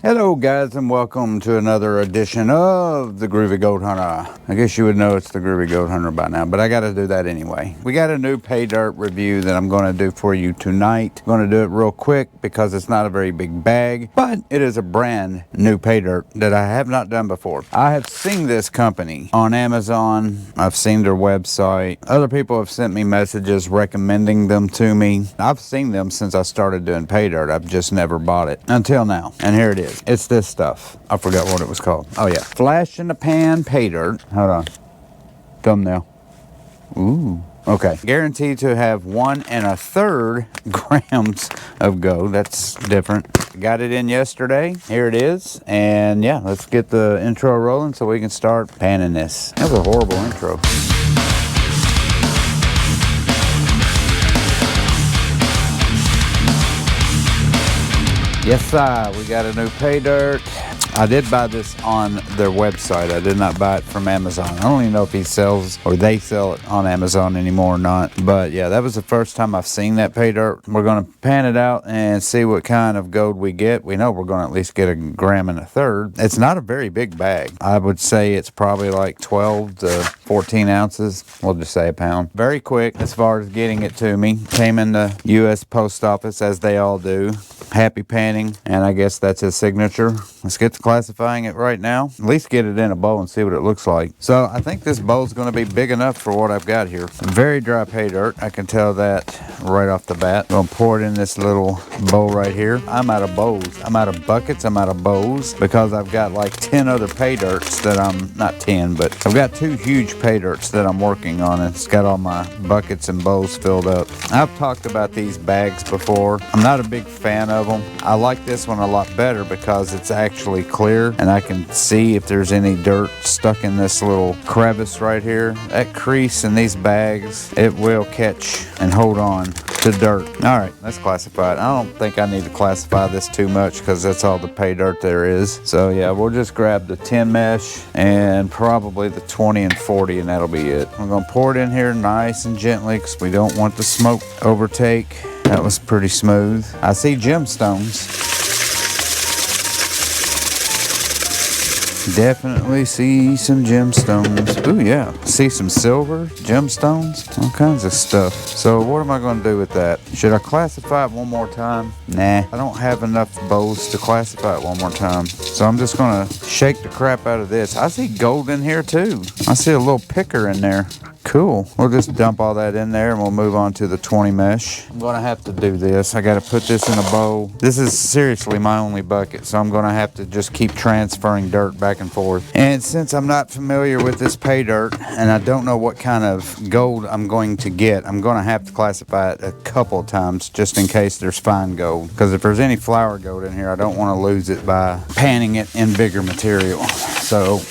Hello guys, and welcome to another edition of the Groovy Gold Hunter. I guess you would know it's the Groovy Gold Hunter by now, but I got to do that anyway. We got a new pay dirt review that I'm going to do for you tonight. I'm going to do it real quick because it's not a very big bag, but it is a brand new pay dirt that I have not done before. I have seen this company on Amazon. I've seen their website. Other people have sent me messages recommending them to me. I've seen them since I started doing pay dirt. I've just never bought it until now, and here it is. It's this stuff. I forgot what it was called. Oh yeah, flash in the pan pay dirt. Hold on. Thumbnail. Ooh. Okay. Guaranteed to have 1 1/3 grams of gold. That's different. Got it in yesterday. Here it is. And yeah, let's get the intro rolling so we can start panning this. That was a horrible intro. Yes, sir. We got a new pay dirt. I did buy this on their website. I did not buy it from Amazon. I don't even know if he sells or they sell it on Amazon anymore or not. But yeah, that was the first time I've seen that pay dirt. We're going to pan it out and see what kind of gold we get. We know we're going to at least get 1 1/3 grams. It's not a very big bag. I would say it's probably like 12 to 14 ounces. We'll just say a pound. Very quick as far as getting it to me. Came in the U.S. Post Office as they all do. Happy panning, and I guess that's his signature. Let's get to classifying it right now. At least get it in a bowl and see what it looks like. So I think this bowl's going to be big enough for what I've got here. Very dry pay dirt. I can tell that right off the bat. I'm going to pour it in this little bowl right here. I'm out of bowls. I'm out of buckets. I'm out of bowls because I've got like 10 other pay dirts that I'm, not 10, but I've got 2 huge pay dirts that I'm working on, and it's got all my buckets and bowls filled up. I've talked about these bags before. I'm not a big fan of them. I like this one a lot better because it's actually clear and I can see if there's any dirt stuck in this little crevice right here. That crease in these bags, it will catch and hold on to dirt. All right, let's classify it. I don't think I need to classify this too much because that's all the pay dirt there is. So yeah, we'll just grab the 10 mesh and probably the 20 and 40, and that'll be it. I'm gonna pour it in here nice and gently because we don't want the smoke overtake. That was pretty smooth. I see gemstones. Definitely see some gemstones. Ooh, yeah. See some silver, gemstones, all kinds of stuff. So what am I going to do with that? Should I classify it one more time? Nah, I don't have enough bowls to classify it one more time. So I'm just going to shake the crap out of this. I see gold in here too. I see a little picker in there. Cool. We'll just dump all that in there and we'll move on to the 20 mesh. I'm going to have to do this. I got to put this in a bowl. This is seriously my only bucket, so I'm going to have to just keep transferring dirt back and forth. And since I'm not familiar with this pay dirt and I don't know what kind of gold I'm going to get, I'm going to have to classify it a couple of times just in case there's fine gold. Because if there's any flour gold in here, I don't want to lose it by panning it in bigger material. So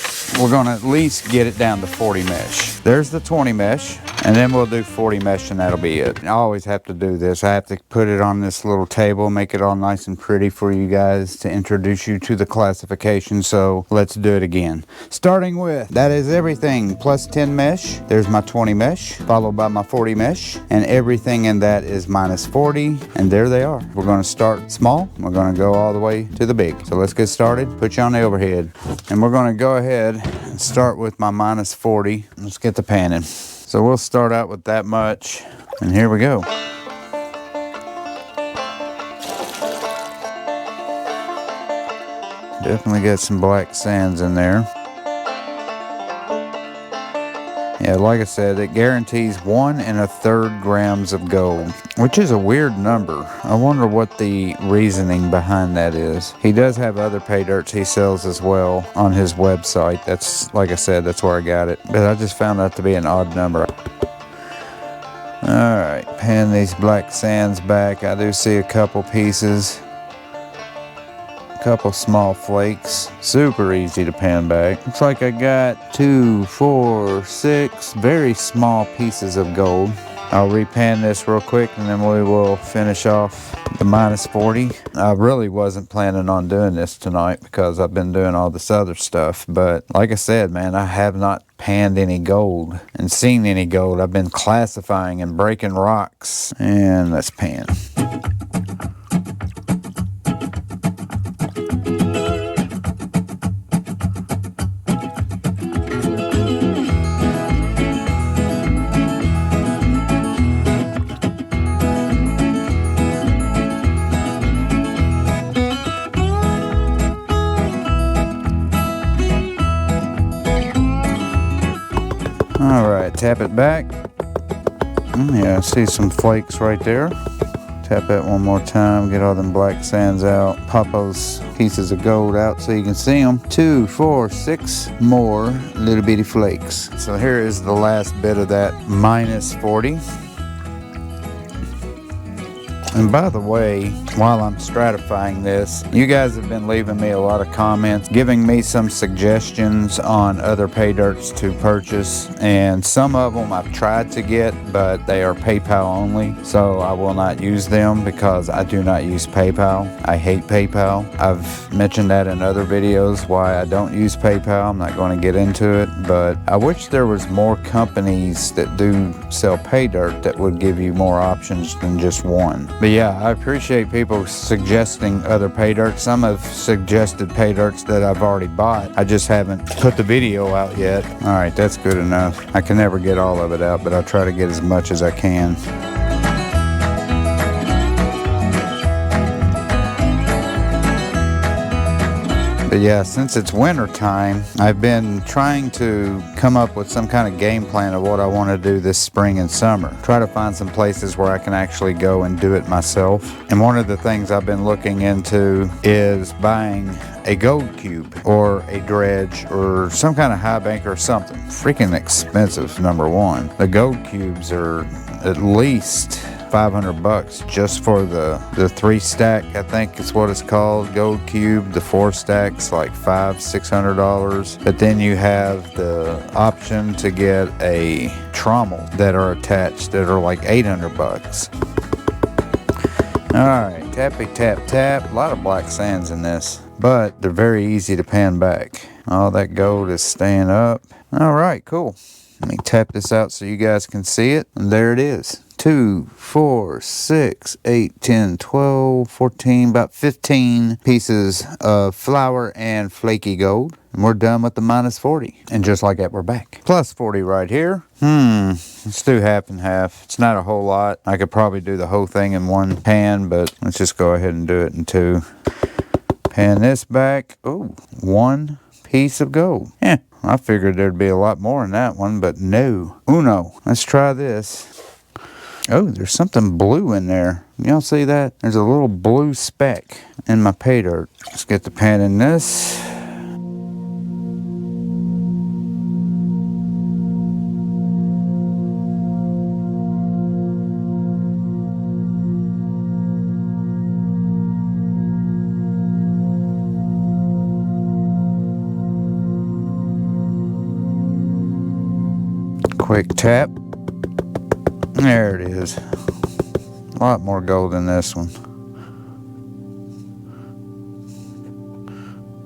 we're going to at least get it down to 40 mesh. There's the 20 mesh, and then we'll do 40 mesh, and that'll be it. I always have to do this. I have to put it on this little table, make it all nice and pretty for you guys to introduce you to the classification, so let's do it again. Starting with, that is everything plus 10 mesh. There's my 20 mesh, followed by my 40 mesh, and everything in that is minus 40, and there they are. We're going to start small. We're going to go all the way to the big. So let's get started. Put you on the overhead, and we're going to go ahead and start with my minus 40. Let's get the panning. So we'll start out with that much, and here we go. Definitely got some black sands in there. Yeah, like I said, it guarantees 1 1/3 grams of gold, which is a weird number. I wonder what the reasoning behind that is. He does have other pay dirts he sells as well on his website. That's, like I said, that's where I got it. But I just found that to be an odd number. Alright, pan these black sands back. I do see a couple pieces. Couple small flakes. Super easy to pan back. Looks like I got 2, 4, 6 very small pieces of gold. I'll repan this real quick and then we will finish off the minus 40. I really wasn't planning on doing this tonight because I've been doing all this other stuff. But like I said, man, I have not panned any gold and seen any gold. I've been classifying and breaking rocks. And let's pan. tap it back. Yeah, I see some flakes right there. Tap that one more time, get all them black sands out. Pop those pieces of gold out so you can see them. 2, 4, 6 more little bitty flakes. So here is the last bit of that minus 40. And by the way, while I'm stratifying this, you guys have been leaving me a lot of comments, giving me some suggestions on other pay dirts to purchase. And some of them I've tried to get, but they are PayPal only. So I will not use them because I do not use PayPal. I hate PayPal. I've mentioned that in other videos why I don't use PayPal. I'm not going to get into it, but I wish there was more companies that do sell pay dirt that would give you more options than just one. But yeah, I appreciate people suggesting other pay dirts. Some have suggested pay dirts that I've already bought. I just haven't put the video out yet. All right, that's good enough. I can never get all of it out, but I'll try to get as much as I can. But yeah, since it's winter time, I've been trying to come up with some kind of game plan of what I want to do this spring and summer. Try to find some places where I can actually go and do it myself. And one of the things I've been looking into is buying a gold cube or a dredge or some kind of high bank or something. Freaking expensive, number one. The gold cubes are at least $500 just for the 3-stack, I think is what it's called, gold cube. The 4-stack's like $500-$600. But then you have the option to get a trommel that are attached that are like $800. All right, tappy tap tap. A lot of black sands in this, but they're very easy to pan back. All that gold is staying up. All right, cool. Let me tap this out so you guys can see it. And there it is. 2, 4, 6, 8, 10, 12, 14, about 15 pieces of flour and flaky gold. And we're done with the minus 40. And just like that, we're back. Plus 40 right here. Let's do half and half. It's not a whole lot. I could probably do the whole thing in one pan, but let's just go ahead and do it in two. Pan this back. Oh, 1 piece of gold. Yeah, I figured there'd be a lot more in that one, but no. Uno. Let's try this. Oh, there's something blue in there. Y'all see that? There's a little blue speck in my pay dirt. Let's get the pan in this. Quick tap. There it is. A lot more gold in this one.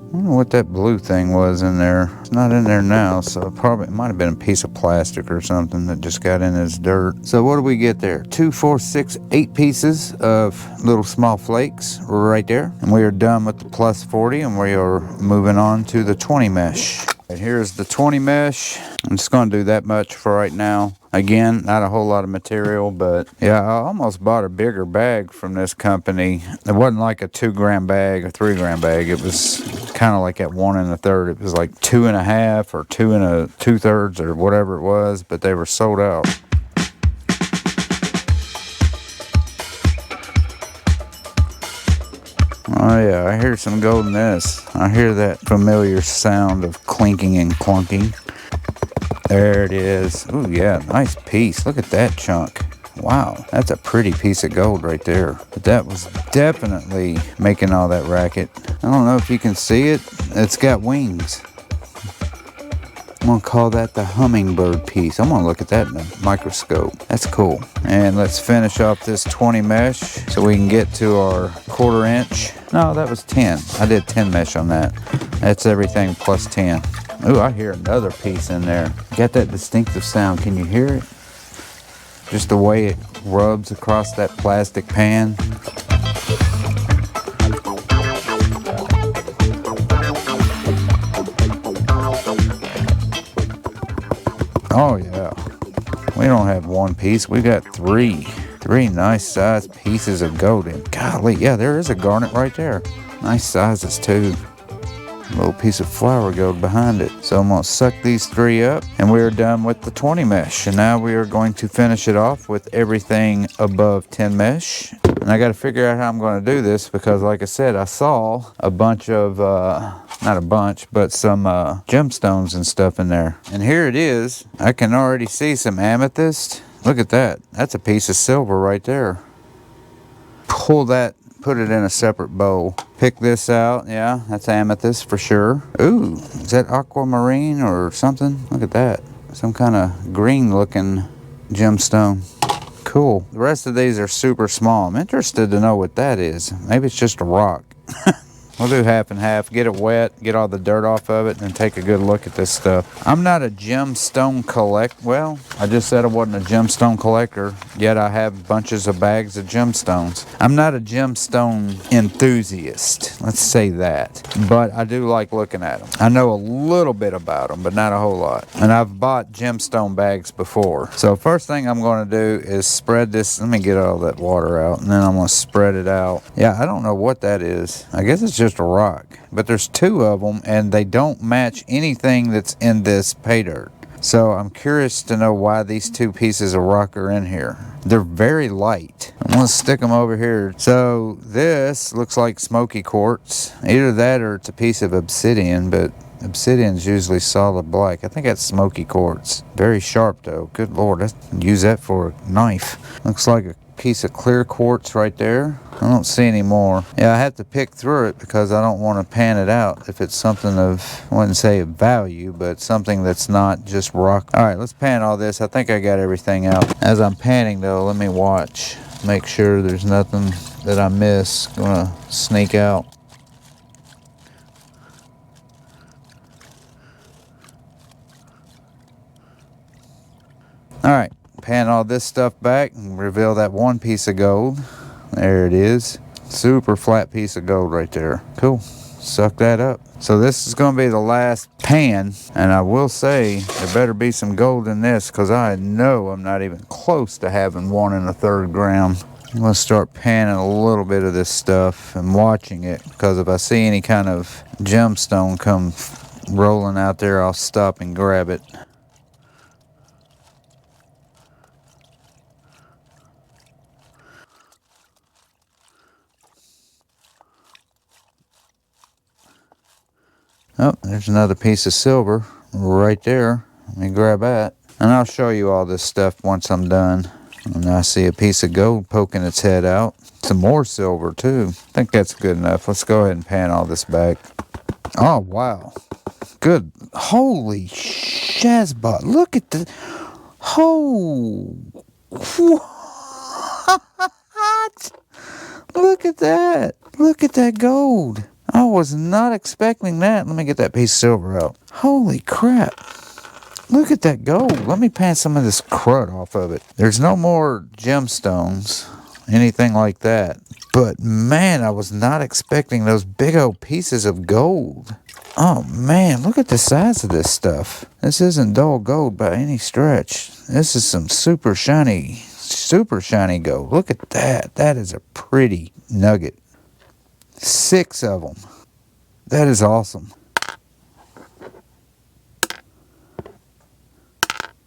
I don't know what that blue thing was in there. It's not in there now, so it might have been a piece of plastic or something that just got in this dirt. So what do we get there? 2, 4, 6, 8 pieces of little small flakes right there. And we are done with the plus 40, and we are moving on to the 20 mesh. And here's the 20 mesh. I'm just going to do that much for right now. Again, not a whole lot of material, but yeah, I almost bought a bigger bag from this company. It wasn't like a 2-gram bag or 3-gram bag. It was kind of like at 1 1/3. It was like 2.5 or 2 2/3 or whatever it was, but they were sold out. Oh yeah, I hear some gold in this. I hear that familiar sound of clinking and clunking. There it is. Ooh yeah, nice piece. Look at that chunk. Wow, that's a pretty piece of gold right there. But that was definitely making all that racket. I don't know if you can see it. It's got wings. I'm gonna call that the hummingbird piece. I'm gonna look at that in the microscope. That's cool. And let's finish off this 20 mesh so we can get to our 1/4 inch. No, that was 10. I did 10 mesh on that. That's everything plus 10. Ooh, I hear another piece in there. Got that distinctive sound. Can you hear it? Just the way it rubs across that plastic pan. Oh yeah, we don't have one piece, we got three nice sized pieces of gold. And golly, yeah, there is a garnet right there. Nice sizes too. A little piece of flower gold behind it. So I'm going to suck these 3 up, and we are done with the 20 mesh. And now we are going to finish it off with everything above 10 mesh. And I got to figure out how I'm going to do this because, like I said, I saw a bunch of, not a bunch, but some gemstones and stuff in there. And here it is. I can already see some amethyst. Look at that. That's a piece of silver right there. Pull that, put it in a separate bowl. Pick this out. Yeah, that's amethyst for sure. Ooh, is that aquamarine or something? Look at that. Some kind of green looking gemstone. Cool. The rest of these are super small. I'm interested to know what that is. Maybe it's just a rock. We'll do half and half, get it wet, get all the dirt off of it, and take a good look at this stuff. I'm not a gemstone collector. Well, I just said I wasn't a gemstone collector, yet I have bunches of bags of gemstones. I'm not a gemstone enthusiast, let's say that. But I do like looking at them. I know a little bit about them, but not a whole lot. And I've bought gemstone bags before. So first thing I'm going to do is spread this. Let me get all that water out, and then I'm going to spread it out. Yeah, I don't know what that is. I guess it's just a rock, but there's 2 of them and they don't match anything that's in this pay dirt. So I'm curious to know why these 2 pieces of rock are in here. They're very light. I'm gonna stick them over here. So this looks like smoky quartz. Either that or it's a piece of obsidian, but obsidian's usually solid black. I think that's smoky quartz. Very sharp though. Good Lord, I use that for a knife. Looks like a piece of clear quartz right there. I don't see any more. Yeah, I have to pick through it because I don't want to pan it out if it's something of, I wouldn't say of value, but something that's not just rock. All right, let's pan all this. I think I got everything out. As I'm panning though, let me watch. Make sure there's nothing that I miss. Gonna sneak out. All right, pan all this stuff back and reveal that 1 piece of gold. There it is. Super flat piece of gold right there. Cool. Suck that up. So this is going to be the last pan, and I will say there better be some gold in this because I know I'm not even close to having 1 1/3 gram. I'm going to start panning a little bit of this stuff and watching it because if I see any kind of gemstone come rolling out there, I'll stop and grab it. Oh, there's another piece of silver right there. Let me grab that. And I'll show you all this stuff once I'm done. And I see a piece of gold poking its head out. Some more silver too. I think that's good enough. Let's go ahead and pan all this back. Oh, wow. Good. Holy shazbot. Look at the... Oh. What? Look at that. Look at that gold. I was not expecting that. Let me get that piece of silver out. Holy crap. Look at that gold. Let me pan some of this crud off of it. There's no more gemstones, anything like that. But man, I was not expecting those big old pieces of gold. Oh man, look at the size of this stuff. This isn't dull gold by any stretch. This is some super shiny gold. Look at that. That is a pretty nugget. 6 of them. That is awesome.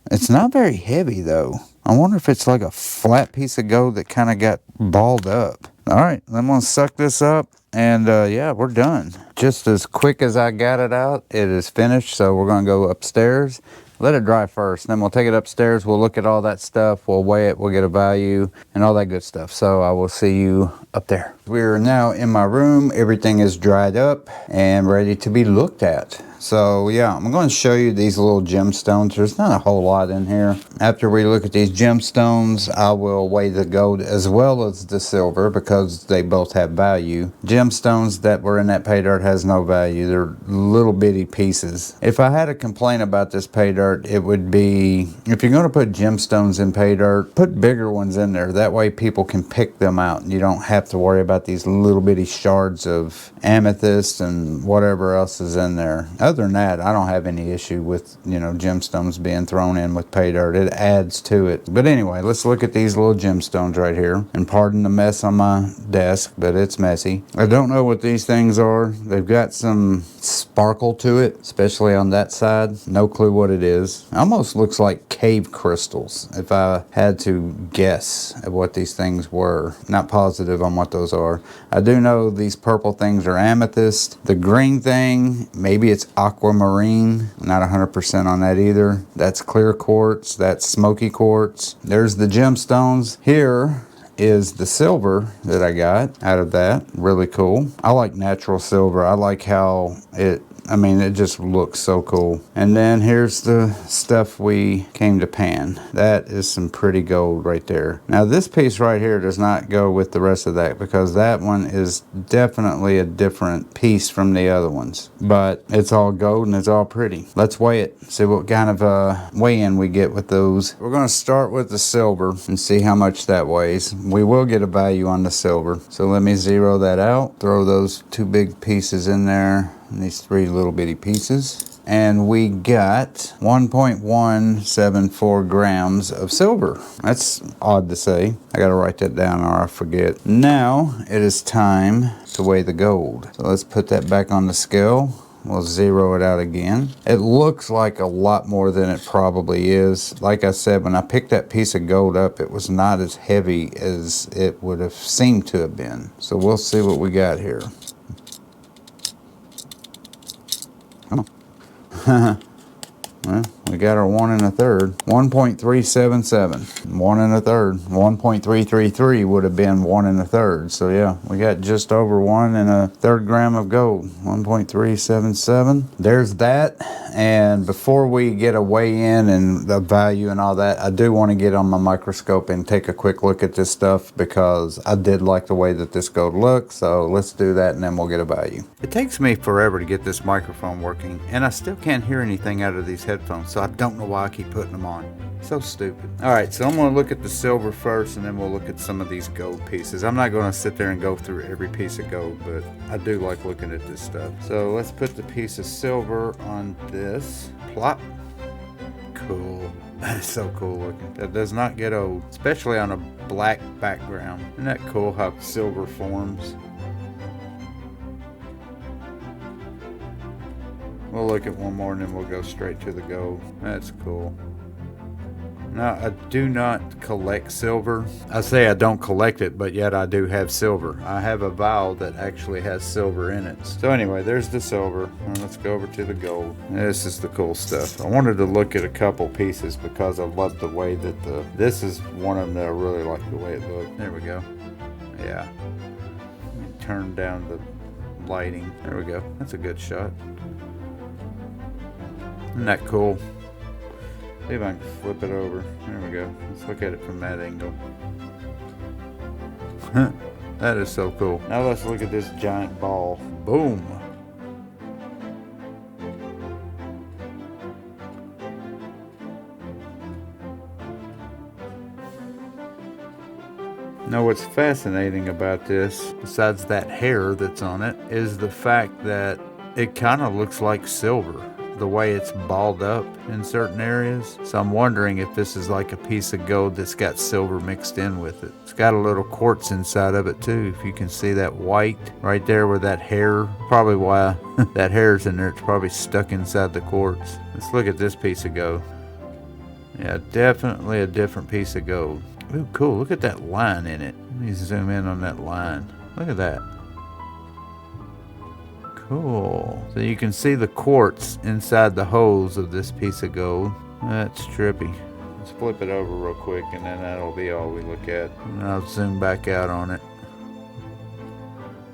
It's not very heavy though. I wonder if it's like a flat piece of gold that kind of got balled up. All right, I'm gonna suck this up and yeah, we're done. Just as quick as I got it out, it is finished. So we're gonna go upstairs. Let it dry first, then we'll take it upstairs, we'll look at all that stuff, we'll weigh it, we'll get a value, and all that good stuff. So I will see you up there. We're now in my room, everything is dried up and ready to be looked at. So yeah, I'm going to show you these little gemstones. There's not a whole lot in here. After we look at these gemstones, I will weigh the gold as well as the silver because they both have value. Gemstones that were in that pay dirt has no value. They're little bitty pieces. If I had a complaint about this pay dirt, it would be, if you're going to put gemstones in pay dirt, put bigger ones in there. That way people can pick them out and you don't have to worry about these little bitty shards of amethyst and whatever else is in there. other than that, I don't have any issue with, you know, gemstones being thrown in with pay dirt. It adds to it. But anyway, let's look at these little gemstones right here. And pardon the mess on my desk, but it's messy. I don't know what these things are. They've got some sparkle to it, especially on that side. No clue what it is. Almost looks like cave crystals, if I had to guess at what these things were. Not positive on what those are. I do know these purple things are amethyst. The green thing, maybe it's aquamarine. Not 100% on that either. That's clear quartz. That's smoky quartz. There's the gemstones. Here is the silver that I got out of that. Really cool. I like natural silver. I like how it just looks so cool. And then here's the stuff we came to pan. That is some pretty gold right there. Now this piece right here does not go with the rest of that because that one is definitely a different piece from the other ones. But it's all gold and it's all pretty. Let's weigh it. See what kind of weigh-in we get with those. We're going to start with the silver and see how much that weighs. We will get a value on the silver. So let me zero that out. Throw those two big pieces in there. And these three little bitty pieces. And we got 1.174 grams of silver. That's odd to say. I gotta write that down or I forget. Now it is time to weigh the gold. So let's put that back on the scale. We'll zero it out again. It looks like a lot more than it probably is. Like I said, when I picked that piece of gold up, it was not as heavy as it would have seemed to have been. So we'll see what we got here. Well, we got our 1 1/3. 1.377. 1 1/3. 1.333 would have been 1 1/3. So yeah, we got just over 1 1/3 gram of gold. 1.377. There's that. And before we get a weigh in and the value and all that, I do want to get on my microscope and take a quick look at this stuff because I did like the way that this gold looks. So let's do that and then we'll get a value. It takes me forever to get this microphone working and I still can't hear anything out of these headphones, so I don't know why I keep putting them on. So stupid. Alright, so I'm going to look at the silver first and then we'll look at some of these gold pieces. I'm not going to sit there and go through every piece of gold, but I do like looking at this stuff. So let's put the piece of silver on this. Plop. Cool. That is so cool looking. That does not get old, especially on a black background. Isn't that cool how silver forms? We'll look at one more and then we'll go straight to the gold. That's cool. Now, I do not collect silver. I say I don't collect it, but yet I do have silver. I have a vial that actually has silver in it. So anyway, there's the silver. Now let's go over to the gold. This is the cool stuff. I wanted to look at a couple pieces because I love the way that this is one of them that I really like the way it looks. There we go. Yeah. Let me turn down the lighting. There we go. That's a good shot. Isn't that cool? See if I can flip it over. There we go. Let's look at it from that angle. That is so cool. Now let's look at this giant ball. Boom. Now what's fascinating about this, besides that hair that's on it, is the fact that it kind of looks like silver. The way it's balled up in certain areas. So I'm wondering if this is like a piece of gold that's got silver mixed in with it. It's got a little quartz inside of it too. If you can see that white right there where that hair, probably why that hair's in there, it's probably stuck inside the quartz. Let's look at this piece of gold. Yeah, definitely a different piece of gold. Ooh, cool, look at that line in it. Let me zoom in on that line. Look at that. Cool. So you can see the quartz inside the holes of this piece of gold. That's trippy. Let's flip it over real quick and then that'll be all we look at. And I'll zoom back out on it.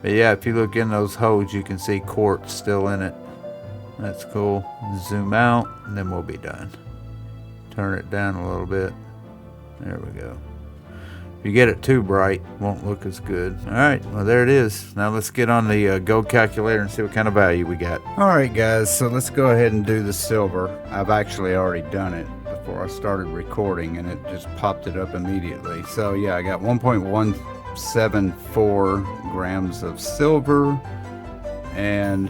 But yeah, if you look in those holes, you can see quartz still in it. That's cool. Zoom out and then we'll be done. Turn it down a little bit. There we go. If you get it too bright, it won't look as good. Alright, well there it is. Now let's get on the gold calculator and see what kind of value we got. Alright guys, so let's go ahead and do the silver. I've actually already done it before I started recording and it just popped it up immediately. So yeah, I got 1.174 grams of silver and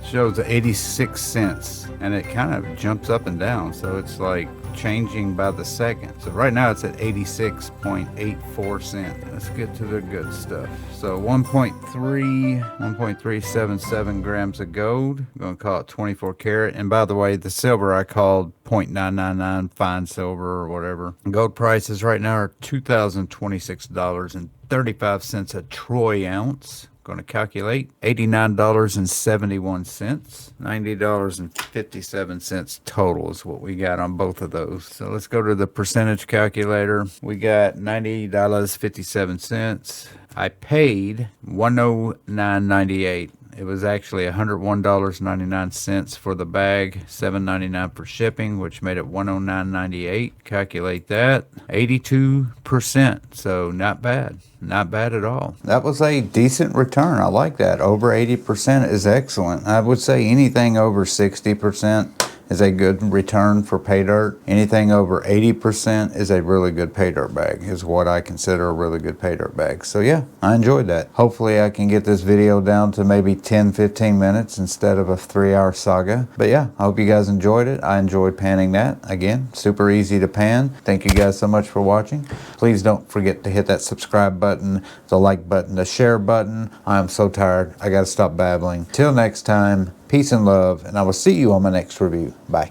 shows 86 cents, and it kind of jumps up and down, so it's like changing by the second. So right now it's at 86.84 cents. Let's get to the good stuff. So 1.377 grams of gold. I'm gonna call it 24 karat. And by the way, the silver I called 0.999 fine silver or whatever. Gold prices right now are $2,026.35 a troy ounce. Going to calculate $89.71, $90.57 total is what we got on both of those. So let's go to the percentage calculator. We got $90.57. I paid $109.98. It was actually $101.99 for the bag, $7.99 for shipping, which made it $109.98. Calculate that, 82%. So not bad, not bad at all. That was a decent return. I like that. Over 80% is excellent. I would say anything over 60% is a good return for pay dirt. Anything over 80% is a really good pay dirt bag, is what I consider a really good pay dirt bag. So yeah, I enjoyed that. Hopefully I can get this video down to maybe 10-15 minutes instead of a 3-hour saga. But yeah, I hope you guys enjoyed it. I enjoyed panning that. Again, super easy to pan. Thank you guys so much for watching. Please don't forget to hit that subscribe button, the like button, the share button. I am so tired. I gotta stop babbling. Till next time, peace and love, and I will see you on my next review. Bye.